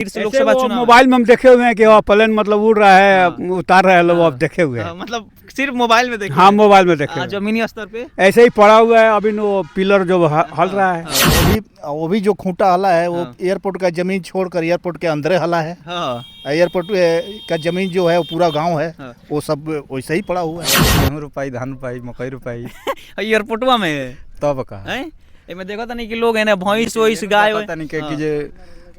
फिर से लोकसभा चुनाव मोबाइल में हम देखे हुए हैं कि वह प्लेन मतलब उड़ रहा है, उतार रहे हैं लोग, अब देखे हुए हैं। मतलब सिर्फ मोबाइल में देखे हाँ, मोबाइल में देखे हुए हैं। जमीनी स्तर पे ऐसे ही पड़ा हुआ है अभी वो पिलर जो हल रहा है। वो भी जो खूंटा हला है वो एयरपोर्ट का जमीन छोड़कर एयरपोर्ट के अंदर हला है। एयरपोर्ट का जमीन जो है वो पूरा गांव है, वो सब वैसे ही पड़ा हुआ है। गेहूँ रुपाई, धान रुपाई, मकई रुपाई एयरपोर्टवा में तब का मैं देखा था नहीं कि लोग है ना भैंस वैस गाय पता नहीं कि जे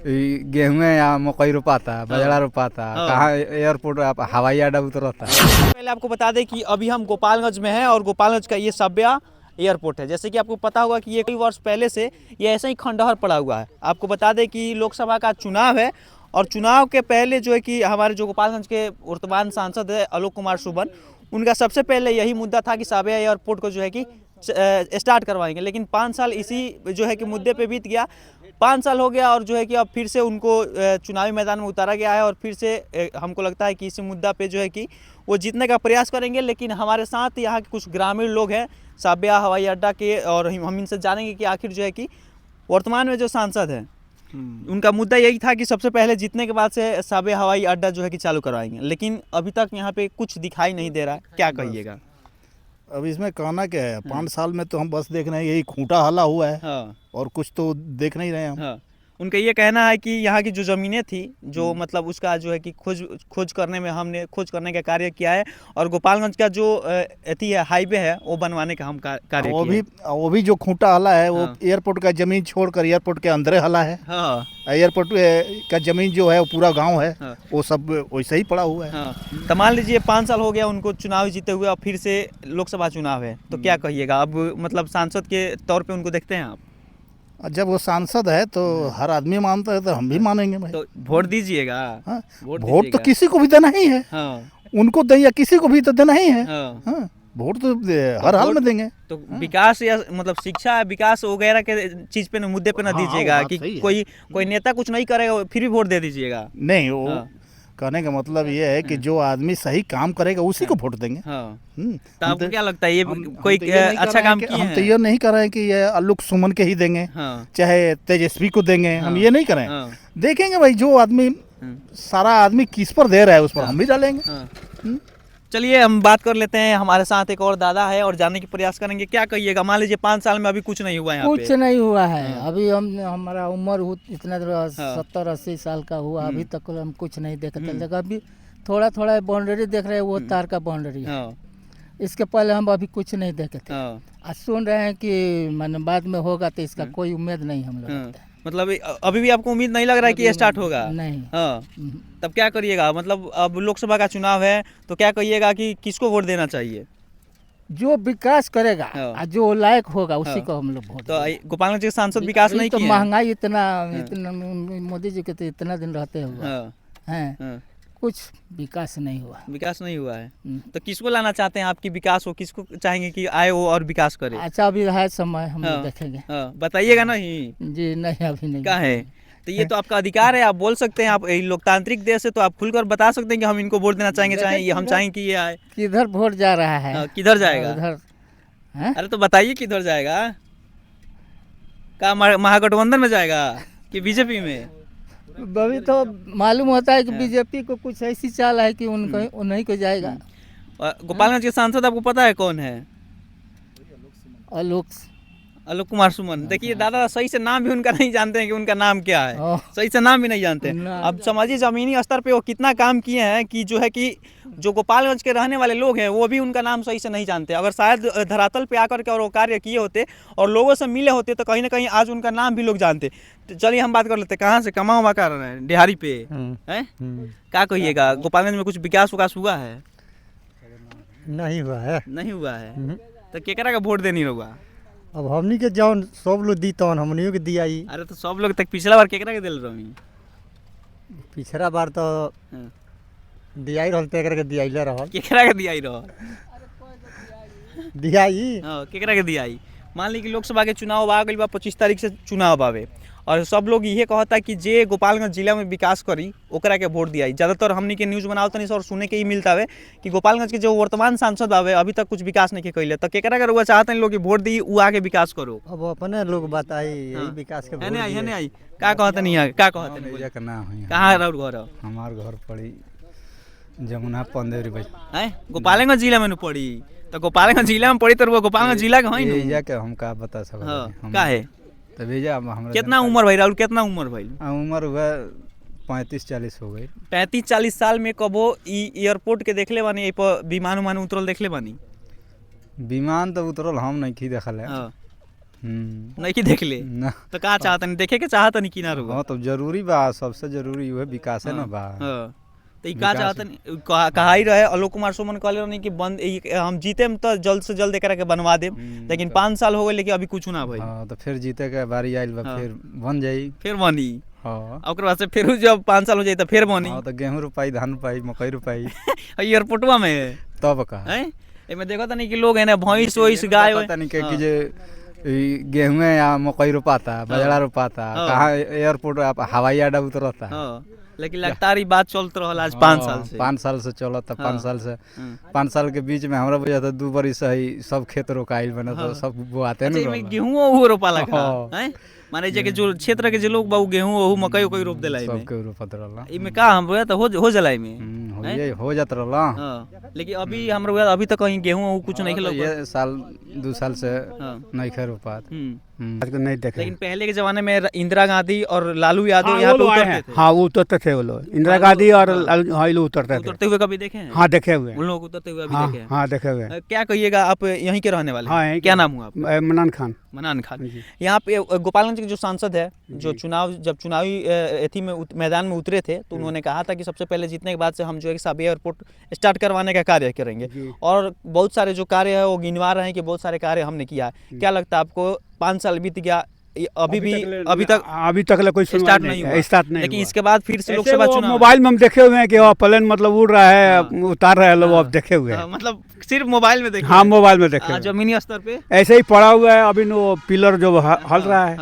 गेहूँ या मकई रोपाता, बाजरा रोपाता, कहाँ एयरपोर्ट हवाई अड्डा उतरता। पहले आपको बता दें कि अभी हम गोपालगंज में हैं और गोपालगंज का ये सभ्या एयरपोर्ट है। जैसे कि आपको पता होगा कि ये कई वर्ष पहले से ये ऐसे ही खंडहर पड़ा हुआ है। आपको बता दें कि लोकसभा का चुनाव है और चुनाव के पहले जो है कि हमारे जो गोपालगंज के वर्तमान सांसद है आलोक कुमार सुमन, उनका सबसे पहले यही मुद्दा था कि सभ्या एयरपोर्ट को जो है कि स्टार्ट करवाएंगे। लेकिन 5 साल इसी जो है कि मुद्दे पे बीत गया, 5 साल हो गया और जो है कि अब फिर से उनको चुनावी मैदान में उतारा गया है और फिर से हमको लगता है कि इसी मुद्दा पे जो है कि वो जीतने का प्रयास करेंगे। लेकिन हमारे साथ यहाँ के कुछ ग्रामीण लोग हैं सभ्या हवाई अड्डा के, और हम इनसे जानेंगे कि आखिर जो है कि वर्तमान में जो सांसद हैं उनका मुद्दा यही था कि सबसे पहले जीतने के बाद से सभ्या हवाई अड्डा जो है कि चालू करवाएंगे। लेकिन अभी तक यहाँ पे कुछ दिखाई नहीं दे रहा है, क्या कहिएगा? अब इसमें कहना क्या है, 5 साल में तो हम बस देख रहे हैं यही खूंटा हला हुआ है और कुछ तो देख नहीं रहे हैं हम। उनका ये कहना है कि यहाँ की जो ज़मीनें थी जो मतलब उसका जो है कि खोज करने में हमने खोज करने का कार्य किया है और गोपालगंज का जो अथी है हाईवे है वो बनवाने का हम कार्य किया। वो भी जो खूंटा हला है वो एयरपोर्ट का जमीन छोड़कर एयरपोर्ट के अंदर हला है। एयरपोर्ट का जमीन जो है वो पूरा गांव है, वो सब वैसे ही पड़ा हुआ है। तो मान लीजिए 5 साल हो गया उनको चुनाव जीते हुए और फिर से लोकसभा चुनाव है, तो क्या कहिएगा? अब मतलब सांसद के तौर पे उनको देखते हैं आप? जब वो सांसद है तो हर आदमी मानता है तो हम भी मानेंगे भाई। तो वोट दीजिएगा। वोट तो किसी को भी देना ही है, उनको दें या किसी को भी तो देना ही है। वोट तो हर हाल में देंगे। तो विकास या मतलब शिक्षा विकास वगैरह के चीज पे मुद्दे पे ना दीजिएगा कि कोई नेता कुछ नहीं करेगा फिर भी वोट दे दीजिएगा। नहीं, वो कहने का मतलब ये है कि जो आदमी सही काम करेगा उसी को वोट देंगे। तो आपको क्या लगता है ये कोई अच्छा काम किया है? हम तो ये नहीं कर रहे हैं कि ये आलोक सुमन के ही देंगे, चाहे तेजस्वी को देंगे, हम ये नहीं करें। देखेंगे भाई जो आदमी सारा आदमी किस पर दे रहा है उस पर हम भी डालेंगे। चलिए हम बात कर लेते हैं, हमारे साथ एक और दादा है और जानने की प्रयास करेंगे। क्या कहिएगा? मान लीजिए 5 साल में अभी कुछ नहीं हुआ है, कुछ नहीं हुआ है। अभी हमारा उम्र इतना 70-80 साल का हुआ, अभी तक हम कुछ नहीं देखते। अभी थोड़ा थोड़ा बाउंड्री देख रहे हैं, वो तार का बाउंड्री है। इसके पहले हम अभी कुछ नहीं देखे थे। आज सुन रहे हैं कि मन बाद में होगा, तो इसका कोई उम्मीद नहीं हम लोग। मतलब अभी भी आपको उम्मीद नहीं लग रहा है कि ये स्टार्ट होगा? नहीं। तब क्या करिएगा? मतलब अब लोकसभा का चुनाव है तो क्या कहिएगा कि किसको वोट देना चाहिए? जो विकास करेगा और जो लायक होगा उसी को हम लोग वोट। तो गोपालगंज के सांसद विकास नहीं किए? तो महंगाई इतना मोदी जी के तो इतना दिन रहते हुए हैं, कुछ विकास नहीं हुआ। विकास नहीं हुआ है तो किसको लाना चाहते हैं आपकी विकास हो? किसको चाहेंगे कि आए वो और विकास करे? अच्छा अभी है समय, हम देखेंगे। बताइएगा नहीं जी? नहीं अभी नहीं। क्या है? तो ये तो आपका अधिकार है, आप बोल सकते हैं। आप लोकतांत्रिक देश है तो आप खुलकर बता सकते हैं कि हम इनको वोट देना चाहेंगे, चाहे हम चाहेंगे कि ये आए। किधर वोट जा रहा है? किधर जाएगा? उधर। अरे तो बताइए किधर जाएगा? क्या महागठबंधन में जाएगा कि बीजेपी में? अभी तो मालूम होता है कि बीजेपी को कुछ ऐसी चाल है कि उन्हीं को जाएगा। गोपालगंज के सांसद आपको पता है कौन है? आलोक कुमार सुमन। देखिए दादा सही से नाम भी उनका नहीं जानते हैं कि उनका नाम क्या है, सही से नाम भी नहीं जानते। अब समझिए जमीनी स्तर पे वो कितना काम किए हैं कि जो है कि जो गोपालगंज के रहने वाले लोग हैं वो भी उनका नाम सही से नहीं जानते। अगर शायद धरातल पे आकर के और वो कार्य किए होते और लोगों से मिले होते तो कहीं ना कहीं आज उनका नाम भी लोग जानते। तो चलिए हम बात कर लेते हैं, कहाँ से कमा हुआ कर रहे हैं? दिहाड़ी पे है। क्या कहिएगा, गोपालगंज में कुछ विकास हुआ है? नहीं हुआ है। नहीं हुआ है तो केकरा का वोट देनी होगा? अब हमनी के जौन सब लोग दी तौन हमनियों के दिया। अरे तो सब लोग तक पिछला बार केकरा के दिल रही? पिछला बार तो दिया ही रहल, केकरा के दियाइले रहल। केकरा के दियाई रहल? दियाई केकरा के दियाई? मान ली कि लोकसभा के चुनाव आ गइल बा, 25 तारीख से चुनाव आवे और सब लोग ये कहता कि जे गोपालगंज जिला में विकास करी ओकरा के वोट दिया। ज़्यादातर हमनी के न्यूज़ बनाओ तनी और सुने के ही मिलता है कि गोपालगंज के जो वर्तमान सांसद आवे अभी तक कुछ विकास नहीं कैले, तो केकरा के रउआ चाहते लोग कि वोट दी उ आके विकास करो। अब अपने लोग बताई यही विकास के है नहीं आई का कहते नहीं है का कहते नहीं कहाँ घर है? हमार घर पड़ी जमुना पंदेरी भाई है गोपालगंज जिला में पड़ी, तो गोपालगंज जिला में पड़ी तो गोपालगंज जिला के है एजा के हम का बता सकते का है। तो भेजा हमरा कितना उम्र भाई राहुल, कितना उम्र भाई? उम्र हुआ 35-40 हो गई। 35-40 साल में कबो एयरपोर्ट के देखले बानी, यही पर विमान उमान उतरल देखले बानी? विमान तो उतरल हम नहीं की देखल है। नहीं की देख ले ना तो का चाहतनी देखे के चाहतनी कि ना रुआ? हाँ तो जरूरी बा, सबसे जरूरी है विकास है ना बा। तो ई का चाहतनी कहा ही रहे आलोक कुमार सुमन कहले रहनी कि बंद हम जीते में तो जल्द से जल्द एकरा के बनवा देम, लेकिन 5 साल हो गए लेकिन अभी कुछ ना भाई। हाँ तो फिर जीते के बारी आइल बा, फिर बन जाई, फिर बनी। हाँ ओकर बाद से फिर जब 5 साल हो जाए तो फिर बनी। हाँ तो गेहूं रोपाई, धान रोपाई, मकई रोपाई एयरपोर्टवा में तब का है एमे देखो तनी कि लोग है ना भैंस वैस गाय पता नहीं कि जे गेहूं या मकई रोपाता, बाजरा रोपाता, कहाँ एयरपोर्ट हवाई अड्डा उतरता। लेकिन लगातार ही बात चलते रहल आज 5 साल से। 5 साल से चलता, 5 साल से 5 साल के बीच में हमरा बुझा था 2 बरिस ही सब खेत रोकाइल बना तो सब बोआते न गेहूं रोपा लगा है माने जे के जो क्षेत्र के जे लोग बा गेहूं ओहू मकई कोई रोप देला सब के रोपत रहला। इमे का हम तो हो जलाई में हो जात रहला। लेकिन अभी हमरा अभी तक कहीं गेहूं ओहू कुछ नहीं खेलो, ये साल 2 साल से नहीं खे रोपात नहीं देखे। लेकिन पहले के जमाने में इंदिरा गांधी और लालू यादव यहाँ पे उतरते थे। हाँ वो उतरते थे वो लोग, इंदिरा गांधी और उतरते हुए कभी देखे हैं? हाँ देखे हुए, उन लोग उतरते हुए अभी देखे हैं? हाँ देखे हुए। क्या कहिएगा, आप यहीं के रहने वाले? हाँ, क्या नाम हुआ आपका? मनान खान। मनान खान। यहाँ पे गोपालगंज के जो सांसद है, जो चुनावी एथी में मैदान में उतरे थे, तो उन्होंने कहा था कि सबसे पहले जीतने के बाद से हम जो है सब एयरपोर्ट स्टार्ट करवाने का कार्य करेंगे, और बहुत सारे जो कार्य है वो गिनवा रहे हैं कि बहुत सारे कार्य हमने किया है। क्या लगता है आपको 5 साल बीत गया, अभी तक कोई स्टार्ट नहीं हुआ, लेकिन इसके बाद फिर से लोकसभा चुनाव मोबाइल में हम देखे हुए हैं कि प्लेन मतलब उड़ रहा है, उतार रहे हैं लोग, अब देखे हुए हैं। मतलब सिर्फ मोबाइल में देखे? हाँ मोबाइल में देखे। जमीनी स्तर पे ऐसे ही पड़ा हुआ है अभी वो पिलर जो हल रहा है।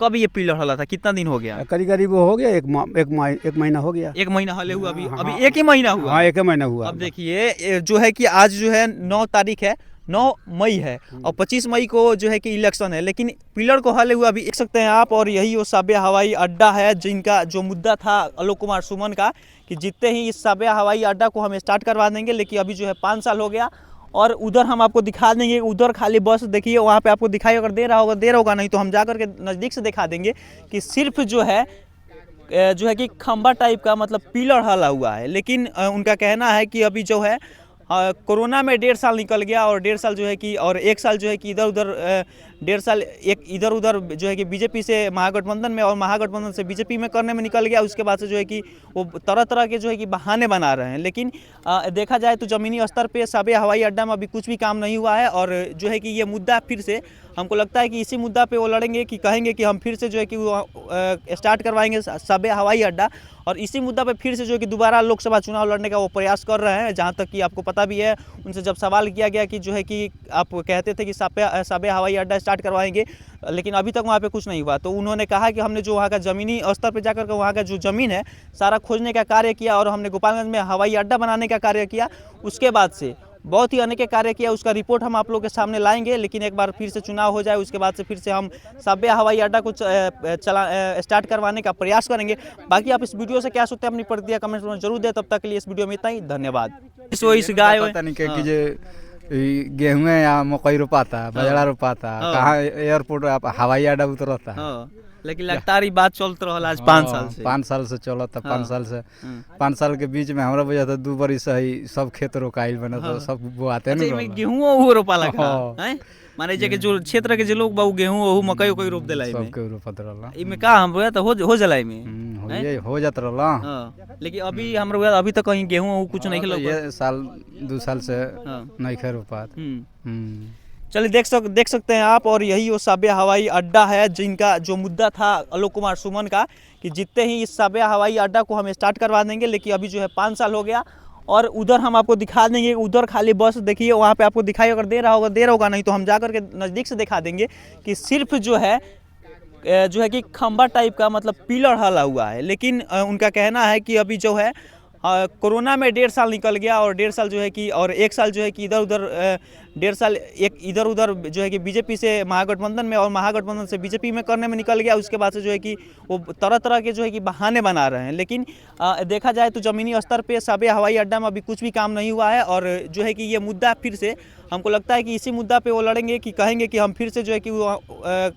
कब ये पिलर हला था, कितना दिन हो गया? करीब हो गया एक महीना हो गया। 1 महीना हले हुआ, अभी 1 ही महीना हुआ। हाँ 1 ही महीना हुआ। अब देखिए जो है कि आज जो है 9 तारीख है, 9 मई है और 25 मई को जो है कि इलेक्शन है, लेकिन पिलर को हले हुआ अभी देख सकते हैं आप। और यही वो साबिया हवाई अड्डा है जिनका जो मुद्दा था आलोक कुमार सुमन का कि जीतते ही इस साबिया हवाई अड्डा को हम स्टार्ट करवा देंगे, लेकिन अभी जो है 5 साल हो गया। और उधर हम आपको दिखा देंगे, उधर खाली बस देखिए वहाँ पे आपको दिखाई, अगर दे रहा होगा नहीं तो हम जाकर के नज़दीक से दिखा देंगे कि सिर्फ जो है कि खंबा टाइप का मतलब पिलर हला हुआ है। लेकिन उनका कहना है कि अभी जो है कोरोना में 1.5 साल निकल गया, और 1.5 साल जो है कि और 1 साल जो है कि इधर उधर 1.5 साल एक इधर उधर जो है कि बीजेपी से महागठबंधन में और महागठबंधन से बीजेपी में करने में निकल गया। उसके बाद से जो है कि वो तरह तरह के जो है कि बहाने बना रहे हैं। लेकिन देखा जाए तो ज़मीनी स्तर पे साबिया हवाई अड्डा में अभी कुछ भी काम नहीं हुआ है, और जो है कि ये मुद्दा फिर से हमको लगता है कि इसी मुद्दा पे वो लड़ेंगे कि कहेंगे कि हम फिर से जो है कि वो स्टार्ट करवाएंगे साबिया हवाई अड्डा, और इसी मुद्दा पे फिर से जो है कि दोबारा लोकसभा चुनाव लड़ने का वो प्रयास कर रहे हैं। जहाँ तक कि आपको पता भी है, उनसे जब सवाल किया गया कि जो है कि आप कहते थे कि साबिया हवाई अड्डा स्टार्ट करवाएंगे, लेकिन अभी तक वहाँ पे कुछ नहीं हुआ, तो उन्होंने कहा कि हमने जो वहाँ का ज़मीनी स्तर पे जाकर के वहाँ का जो ज़मीन है सारा खोजने का कार्य किया, और हमने गोपालगंज में हवाई अड्डा बनाने का कार्य किया। उसके बाद से बहुत ही अनेक कार्य किया, उसका रिपोर्ट हम आप लोगों के सामने लाएंगे। लेकिन एक बार फिर से चुनाव हो जाए उसके बाद से फिर से हम साबिया हवाई अड्डा को स्टार्ट करवाने का प्रयास करेंगे। बाकी आप इस वीडियो से क्या सोचते हैं अपनी प्रतिक्रिया कमेंट में जरूर दें। तब तक के लिए इस वीडियो में इतना ही, धन्यवाद। इस गाय गेहूं या मकई रोपाता, बाजरा रोपाता, कहाँ एयरपोर्ट हवाई अड्डा उतरता। लेकिन लगातार ही बात चलते रहल आज 5 साल से। 5 साल से चलता, 5 साल से 5 साल के बीच में हमरा बुझा था 2 बरिस ही सब खेत रोकाइल बना तो सब बोआते न गेहूं ओहू रोपा लगा है माने जे के जो क्षेत्र के जे लोग बा गेहूं ओहू मकई कोई रोप देला सब के रोपत रहला। इमे का हम तो हो जलाई में हो जात रहला। लेकिन अभी हमरा अभी तक कहीं गेहूं ओहू कुछ नहीं खेलो, ये साल 2 साल से नहीं खे रोपात। चलिए देख सकते हैं आप। और यही वो साबिया हवाई अड्डा है जिनका जो मुद्दा था आलोक कुमार सुमन का कि जीतते ही इस साबिया हवाई अड्डा को हम स्टार्ट करवा देंगे, लेकिन अभी जो है 5 साल हो गया। और उधर हम आपको दिखा देंगे, उधर खाली बस देखिए वहाँ पे आपको दिखाई, अगर दे रहा होगा नहीं तो हम जाकर के नज़दीक से दिखा देंगे कि सिर्फ जो है जो है कि खंबा टाइप का मतलब पिलर हला हुआ है। लेकिन उनका कहना है कि अभी जो है कोरोना में 1.5 साल निकल गया और 1.5 साल जो है कि और 1 साल जो है कि इधर उधर 1.5 साल एक इधर उधर जो है कि बीजेपी से महागठबंधन में और महागठबंधन से बीजेपी में करने में निकल गया। उसके बाद से जो है कि वो तरह तरह के जो है कि बहाने बना रहे हैं। लेकिन देखा जाए तो ज़मीनी स्तर पे साबे हवाई अड्डा में अभी कुछ भी काम नहीं हुआ है और जो है कि ये मुद्दा फिर से हमको लगता है कि इसी मुद्दा पे वो लड़ेंगे कि कहेंगे कि हम फिर से जो है कि वो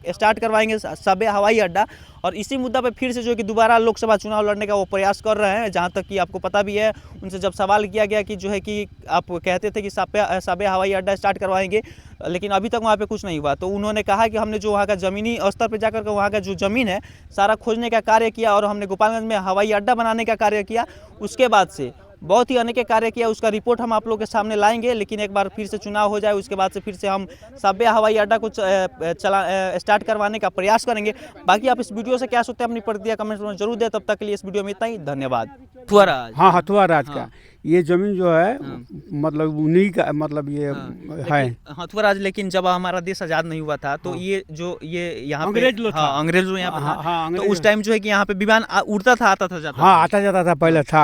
स्टार्ट करवाएंगे साबे हवाई अड्डा और इसी मुद्दा पे फिर से जो है कि दोबारा लोकसभा चुनाव लड़ने का वो प्रयास कर रहे हैं। जहाँ तक कि आपको पता भी है, उनसे जब सवाल किया गया कि जो है कि आप कहते थे कि साबे हवाई अड्डा स्टार्ट करवाएंगे, लेकिन अभी तक वहाँ पे कुछ नहीं हुआ, तो उन्होंने कहा कि हमने जो वहाँ का ज़मीनी स्तर पे जाकर के वहाँ का जो ज़मीन है सारा खोजने का कार्य किया और हमने गोपालगंज में हवाई अड्डा बनाने का कार्य किया। उसके बाद से बहुत ही अनेक कार्य किया, उसका रिपोर्ट हम आप लोग के सामने लाएंगे। लेकिन एक बार फिर से चुनाव हो जाए उसके बाद से फिर से हम साबे हवाई अड्डा को स्टार्ट करवाने का प्रयास करेंगे। बाकी आप इस वीडियो से क्या सोचते हैं अपनी प्रतिक्रिया कमेंट में जरूर दें। तब तक के लिए इस वीडियो में इतना ही, धन्यवाद। हाँ हथुआ राज का ये जमीन जो है मतलब उन्हीं का मतलब ये है हथुआ राज। लेकिन जब हमारा देश आज़ाद नहीं हुआ था तो ये जो ये यहाँ पे अंग्रेज लोग था। अंग्रेज लोग यहाँ पे था। तो अंग्रेज उस टाइम जो है कि यहाँ पे विमान उड़ता था, आता था, जाता था। हाँ आता जाता था, पहले था।